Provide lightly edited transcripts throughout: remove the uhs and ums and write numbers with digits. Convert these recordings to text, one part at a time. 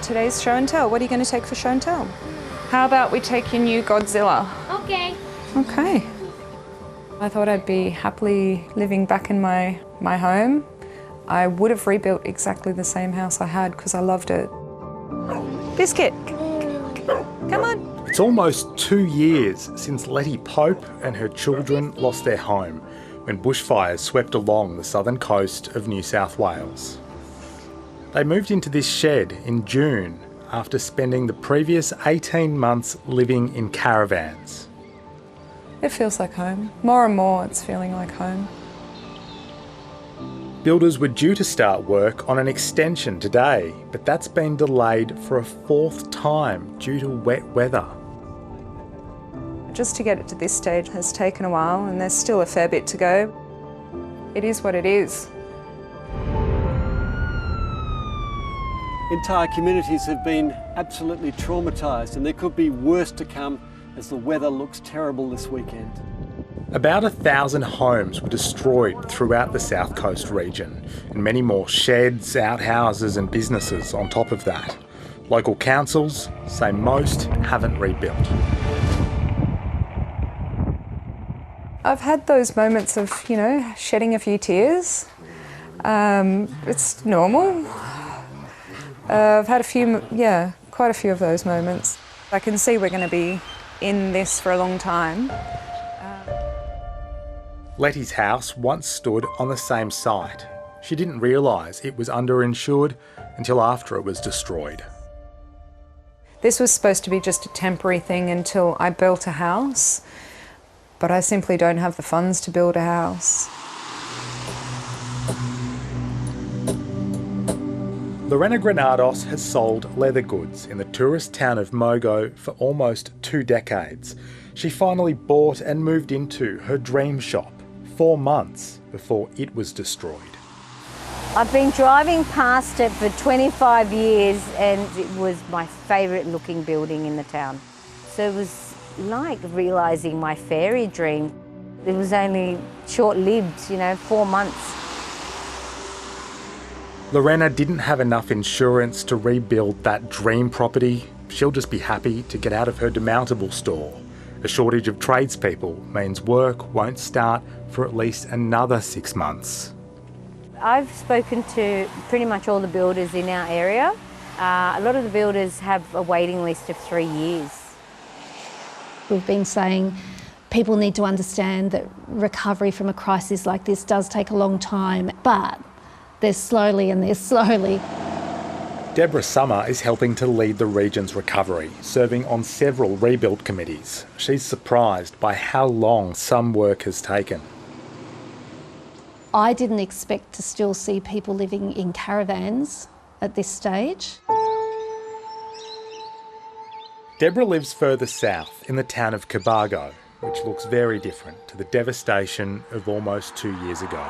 today's show and tell. What are you going to take for show and tell? How about we take your new Godzilla? Okay. Okay. I thought I'd be happily living back in my home. I would have rebuilt exactly the same house I had because I loved it. Biscuit, come on. It's almost 2 years since Letty Pope and her children lost their home when bushfires swept along the southern coast of New South Wales. They moved into this shed in June after spending the previous 18 months living in caravans. It feels like home. More and more it's feeling like home. Builders were due to start work on an extension today, but that's been delayed for a 4th time due to wet weather. Just to get it to this stage has taken a while and there's still a fair bit to go. It is what it is. Entire communities have been absolutely traumatised, and there could be worse to come as the weather looks terrible this weekend. About 1,000 homes were destroyed throughout the South Coast region, and many more sheds, outhouses and businesses on top of that. Local councils say most haven't rebuilt. I've had those moments of, shedding a few tears. It's normal. I've had quite a few of those moments. I can see we're going to be in this for a long time. Letty's house once stood on the same site. She didn't realise it was underinsured until after it was destroyed. This was supposed to be just a temporary thing until I built a house, but I simply don't have the funds to build a house. Lorena Granados has sold leather goods in the tourist town of Mogo for almost 2 decades. She finally bought and moved into her dream shop 4 months before it was destroyed. I've been driving past it for 25 years and it was my favourite looking building in the town. So it was like realising my fairy dream. It was only short-lived, 4 months. Lorena didn't have enough insurance to rebuild that dream property. She'll just be happy to get out of her demountable store. A shortage of tradespeople means work won't start for at least another 6 months. I've spoken to pretty much all the builders in our area. A lot of the builders have a waiting list of 3 years. We've been saying people need to understand that recovery from a crisis like this does take a long time, but there's slowly. Deborah Summer is helping to lead the region's recovery, serving on several rebuild committees. She's surprised by how long some work has taken. I didn't expect to still see people living in caravans at this stage. Deborah lives further south in the town of Cobargo, which looks very different to the devastation of almost 2 years ago.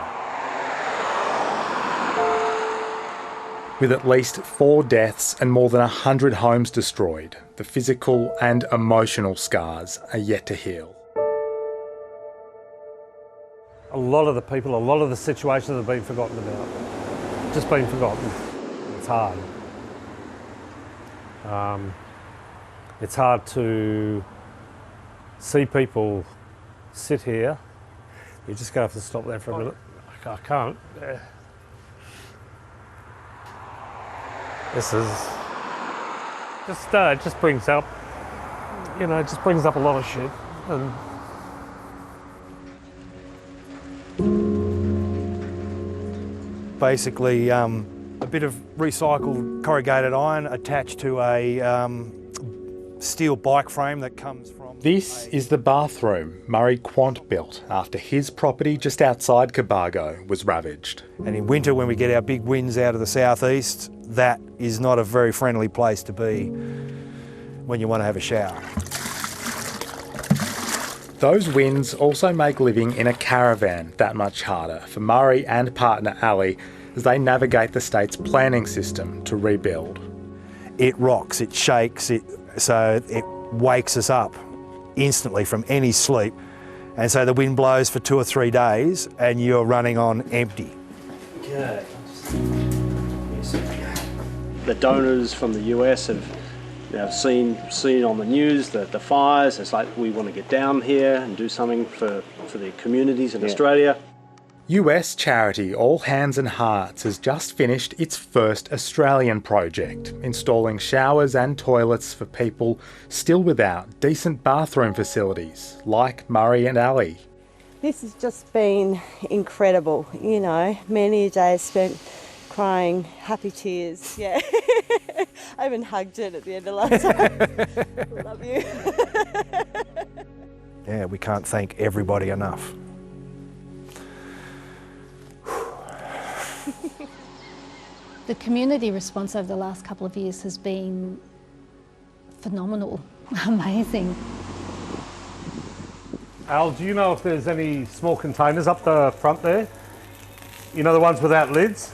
With at least 4 deaths and more than 100 homes destroyed, the physical and emotional scars are yet to heal. A lot of the people, a lot of the situations have been forgotten about. Just been forgotten. It's hard. It's hard to see people sit here. You're just going to have to stop there for a minute. I can't. This is just brings up, just brings up a lot of shit. And basically, a bit of recycled corrugated iron attached to a steel bike frame that comes from... This is the bathroom Murray Quant built after his property just outside Cobargo was ravaged. And in winter, when we get our big winds out of the southeast, that is not a very friendly place to be when you want to have a shower. Those winds also make living in a caravan that much harder for Murray and partner Ali as they navigate the state's planning system to rebuild. It rocks, it shakes, so it wakes us up instantly from any sleep. And so the wind blows for 2 or 3 days and you're running on empty. okay. The donors from the US have seen on the news the fires. It's like, we want to get down here and do something for the communities in Australia. US charity All Hands and Hearts has just finished its first Australian project, installing showers and toilets for people still without decent bathroom facilities, like Murray and Ali. This has just been incredible, you know, many days spent crying, happy tears, yeah. I even hugged it at the end of last time. Love you. Yeah, we can't thank everybody enough. The community response over the last couple of years has been phenomenal, amazing. Al, do you know if there's any small containers up the front there? You know, the ones without lids?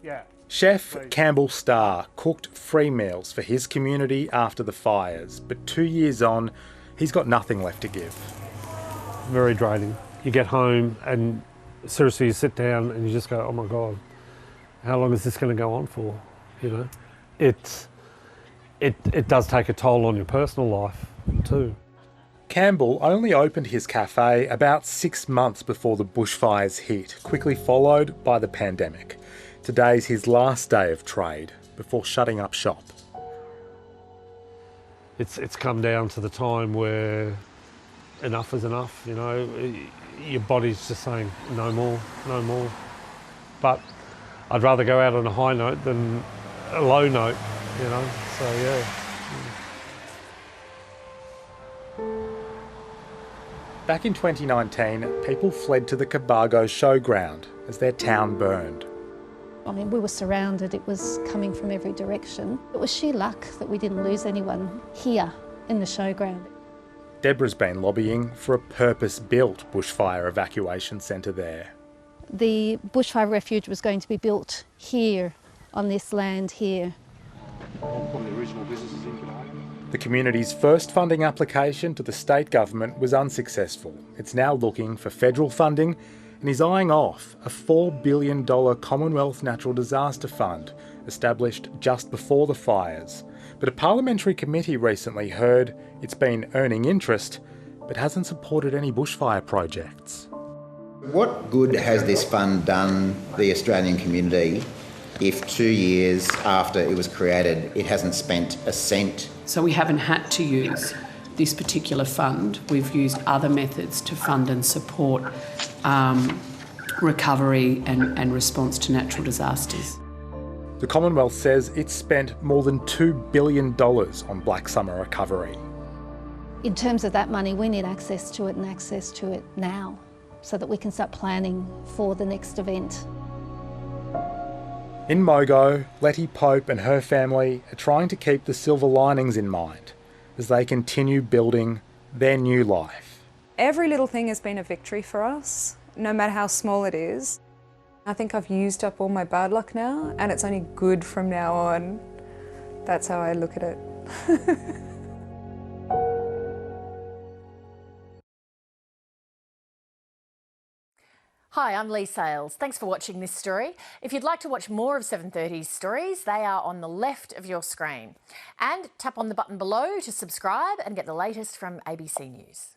Yeah. Chef Campbell Starr cooked free meals for his community after the fires, but 2 years on, he's got nothing left to give. Very draining. You get home and seriously you sit down and you just go, oh my God, how long is this going to go on for? You know, it does take a toll on your personal life too. Campbell only opened his cafe about 6 months before the bushfires hit, quickly followed by the pandemic. Today's his last day of trade before shutting up shop. It's come down to the time where enough is enough, you know. Your body's just saying no more, no more. But I'd rather go out on a high note than a low note, you know, so yeah. Back in 2019, people fled to the Cobargo showground as their town burned. I mean, we were surrounded, it was coming from every direction. It was sheer luck that we didn't lose anyone here in the showground. Deborah's been lobbying for a purpose-built bushfire evacuation centre there. The bushfire refuge was going to be built here, on this land here. The community's first funding application to the state government was unsuccessful. It's now looking for federal funding and is eyeing off a $4 billion Commonwealth Natural Disaster Fund established just before the fires. But a parliamentary committee recently heard it's been earning interest but hasn't supported any bushfire projects. What good has this fund done the Australian community if 2 years after it was created it hasn't spent a cent? So we haven't had to use this particular fund. We've used other methods to fund and support recovery and response to natural disasters. The Commonwealth says it's spent more than $2 billion on Black Summer recovery. In terms of that money, we need access to it and access to it now so that we can start planning for the next event. In Mogo, Letty Pope and her family are trying to keep the silver linings in mind as they continue building their new life. Every little thing has been a victory for us, no matter how small it is. I think I've used up all my bad luck now, and it's only good from now on. That's how I look at it. Hi, I'm Lee Sales. Thanks for watching this story. If you'd like to watch more of 730's stories, they are on the left of your screen. And tap on the button below to subscribe and get the latest from ABC News.